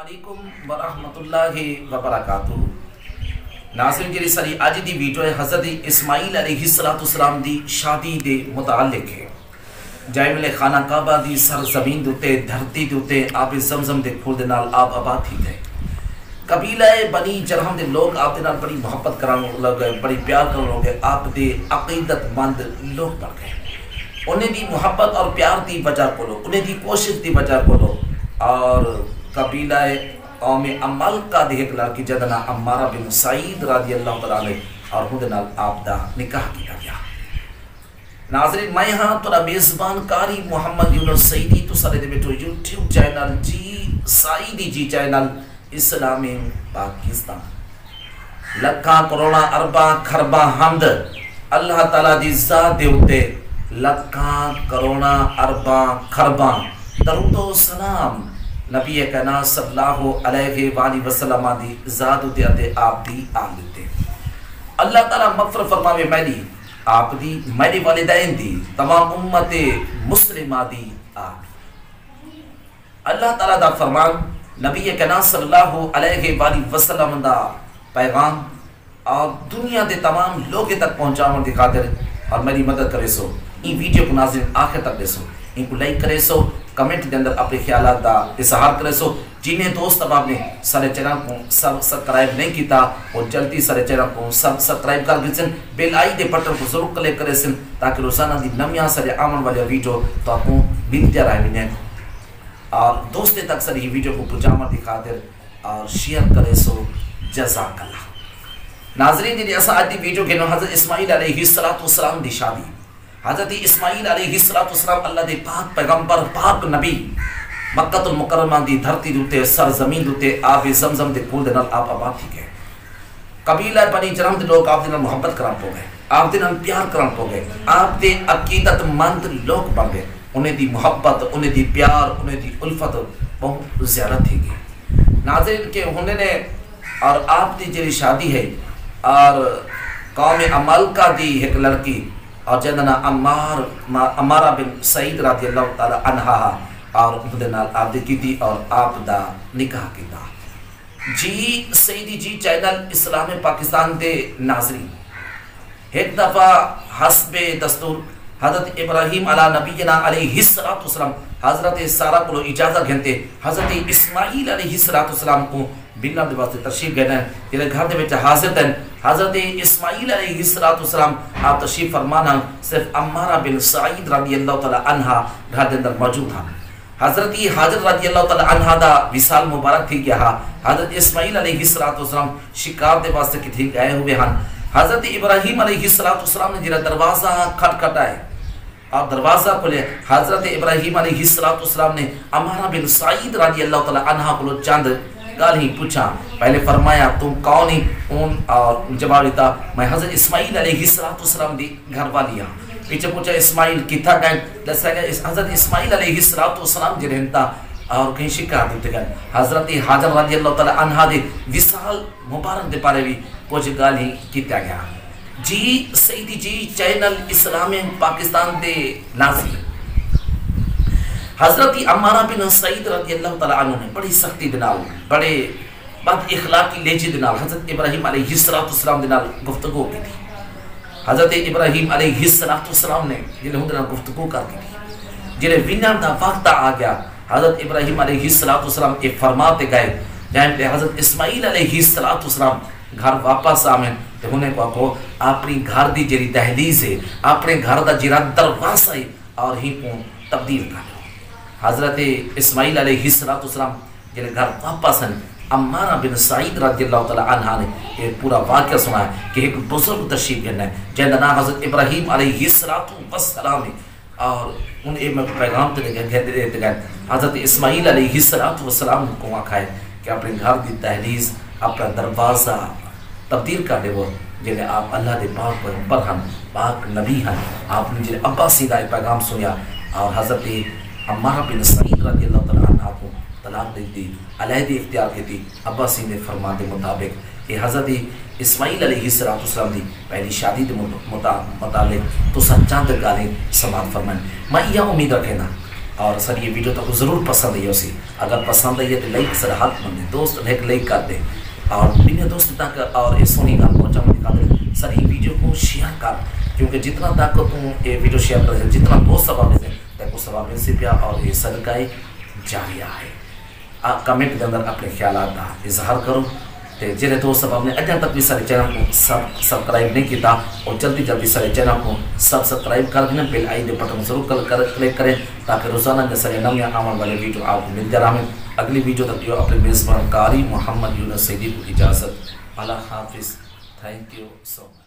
علیکم ورحمۃ اللہ وبرکاتہ۔ ناظرین جی ساری اج دی ویڈیو ہے حضرت اسماعیل علیہ السلام دی شادی دے متعلق ہے۔ جائے ویلے خانہ کعبہ دی سرزمین دے دھرتی دے آب زمزم دے کھول دے نال آپ آباد تھی گئے۔ قبیلہ بنی جرہم دے لوگ آپ دے نال بڑی محبت کران لگ گئے، بڑی پیار کران لگ گئے، آپ دے عقیدت مند لوگ بن گئے۔ انہیں دی محبت اور پیار دی وجہ کو لو، انہیں دی کوشش دی وجہ کو لو اور قبیلہ قوم عمل کا دی ایک لڑکی جدنا عمارہ بن سعید رضی اللہ تعالیٰ عنہ اور ہوں نال آپ دا نکاح کیا گیا۔ ناظرین میں ہاں تو میزبان کاری محمد یونس سعیدی تو سارے دے بیٹھو یوٹیوب چینل جی سعیدی جی چینل اسلامی پاکستان۔ لکھاں کروڑا ارباں کھرباں حمد اللہ تعالیٰ دی ذات دے ہوتے، لکھاں کروڑا ارباں کھرباں درود و سلام نبی کائنات صلی اللہ علیہ وآلہ وسلم دی ذات تے اتے آپ دی آل تے اللہ تعالیٰ مغفرت فرماوے میری آپ دی میرے والدین دی تمام امت مسلمہ دی آمین۔ اللہ تعالیٰ دا فرمان نبی کائنات صلی اللہ علیہ وآلہ وسلم دا پیغام اور دنیا دے تمام لوگے تک پہنچاون دی خاطر اور میری مدد کرے سو این ویڈیو کو ناظرین آخر تک دے سو، ان کو لائک کرے سو، کمنٹ دے اندر اپنے خیالات دا اظہار کرے سو۔ جنہیں دوست اب آپ نے سارے چینل کو سبسکرائب نہیں کیتا اور جلدی سارے چینل کو سبسکرائب کر دیسن، بیل آئی دے بٹن کو ضرور کلک کرے سن تاکہ روزانہ دی نمیاں سارے آمن والے ویڈیو تو آپ کو ملتے رہے ملیں اور دوستے تک ساری ویڈیو کو پجامہ دی خاطر اور شیئر کرے سو۔ جزاک اللہ۔ ناظرین جی ایسا آج دی ویڈیو کے نو حضرت اسماعیل علیہ السلام دی شادی۔ حضرت اسماعیل علیہ السلام اللہ دے پاک پیغمبر پاک نبی مکہ المکرمہ دی دھرتی دوتے سرزمین دوتے آب زمزم دے کھول دے نال آپ آباد تھی گئے۔ قبیلہ بنی جرہم دے لوگ آپ دے نال محبت کران پو گئے، آپ دے نال پیار کران پو گئے، آپ دے عقیدت مند لوگ بن گئے۔ انہیں دی محبت، انہیں دی پیار، انہیں دی الفت بہت زیادہ تھی گئی۔ ناظرین کے انہیں نے اور آپ دی جری شادی ہے اور قوم عمل کا دی ایک لڑکی اور جدنا عمارہ بن سعید رضی اللہ تعالی عنہ اور انہوں آپ دے کی تھی اور آپ دا نکاح کی دا۔ جی سعیدی جی چینل اسلام پاکستان دے ناظرین، ایک دفعہ حسب دستور حضرت ابراہیم علیہ نبینا علیہ السلام حضرت سارہ کو اجازت گھنتے حضرت اسماعیل علیہ السلام کو بلّہ دے واسطے تشریف گئے ہیں، یہ گھر دے بیچے حاضر ہیں۔ حضرت اسماعیل علیہ السلام آپ تشریف فرمانا صرف عمارہ بن سعید رضی اللہ تعالی عنہ گھر دے اندر موجود ہیں۔ حضرت حاضر رضی اللہ تعالی عنہ دا وصال مبارک تھی گیا۔ حضرت اسماعیل علیہ السلام شکار دے واسطے کی تھی گئے ہوئے ہیں۔ حضرت ابراہیم علیہ السلام نے جرا دروازہ کھٹکھٹائے آپ دروازہ کھولے۔ حضرت ابراہیم علیہ السلام نے عمارہ بن سعید رضی اللہ تعالی عنہ کو چند گال ہی پوچھا، پہلے فرمایا تم کون ہی ان اور جواب دیتا میں حضرت اسماعیل علیہ السلام دی گھر والی ہاں۔ پیچھے پوچھا اسماعیل کتھا گئے، دسا گیا حضرت اسماعیل علیہ السلام جی رہتا اور کہیں شکار دیتے گئے۔ حضرت حاضر رضی اللہ تعالی عنہ دے وصال مبارک دے پارے بھی کچھ گال ہی کیتا گیا۔ جی سعیدی جی چینل اسلام پاکستان دے ناظرین، حضرت عمارہ بن سعید رضی اللہ تعالیٰ عنہ نے بڑی سختی دنال، بڑے بد اخلاقی لہجے دنال حضرت ابراہیم علیہ السلام دنال گفتگو کی تھی۔ حضرت ابراہیم علیہ السلام نے جنہیں دنال گفتگو کر کی تھی۔ جنہیں وینر دا وقت آ گیا حضرت ابراہیم علیہ السلام کے فرماتے گئے جہاں پہ حضرت اسماعیل علیہ السلام گھر واپس آمین تو انہیں کو اپنی گھر دی جری دہلیز ہے، اپنے گھر دا جرا دروازہ ہے اور ہی کو تبدیل کر۔ حضرت اسماعیل علیہ السلام جنہیں گھر واپس ہیں، عمارہ بن سعید رضی اللہ تعالی عنہ نے ایک پورا واقعہ سنا ہے کہ ایک بزرگ تشریف گھن ہے جنہیں نام حضرت ابراہیم علیہ السلام اور انہیں پیغام دیتے گئے حضرت اسماعیل علیہ السلام کو آکھا ہے کہ اپنے گھر دی تحلیز اپنا دروازہ تبدیل کر دے وہ جنہیں آپ اللہ دے پاک پیغمبر ہیں، پاک نبی ہیں۔ آپ نے جنہیں عباسی دا پیغام سنیا اور حضرت عمارہ بن سعید رضی اللہ تعالیٰ عنہ کو طلاق دے دی، علیحدگی اختیار کی تھی۔ عباسی نے فرمان دے مطابق کہ حضرت اسماعیل علیہ السلام دی پہلی شادی دے متعلق تو چند گالیں سماعت فرمائیں۔ میں یہ امید رکھنا اور سر یہ ویڈیو تو ضرور پسند ہے اسی اگر پسند ہے تو لائک سر حق مند دوست ایک لائک کر دیں اور دنیا دوست تک اور یہ سونی گل پہنچانے کی خاطر سر یہ ویڈیو کو شیئر کر کیونکہ جتنا تک تو یہ ویڈیو شیئر کر جتنا دوست سبب ملے تک اس سبب مل سے پیا اور یہ صدقہ جاریہ ہے کمنٹ کے اندر اپنے خیالات کا اظہار کرو تے جڑے دوست سبب نے اجن تک بھی سارے چینل کو سبسکرائب نہیں کیتا اور جلدی جلدی سارے چینل کو سبسکرائب کر دینا بیل آئی دے بٹن ضرور کلک کریں تاکہ روزانہ کے سارے نئے آنے والے ویڈیو آپ کو ملتے رہیں اگلی ویڈیو تک جو اپنے میزبان قاری محمد یونس سیدی کو اجازت اللہ حافظ تھینک یو سو مچ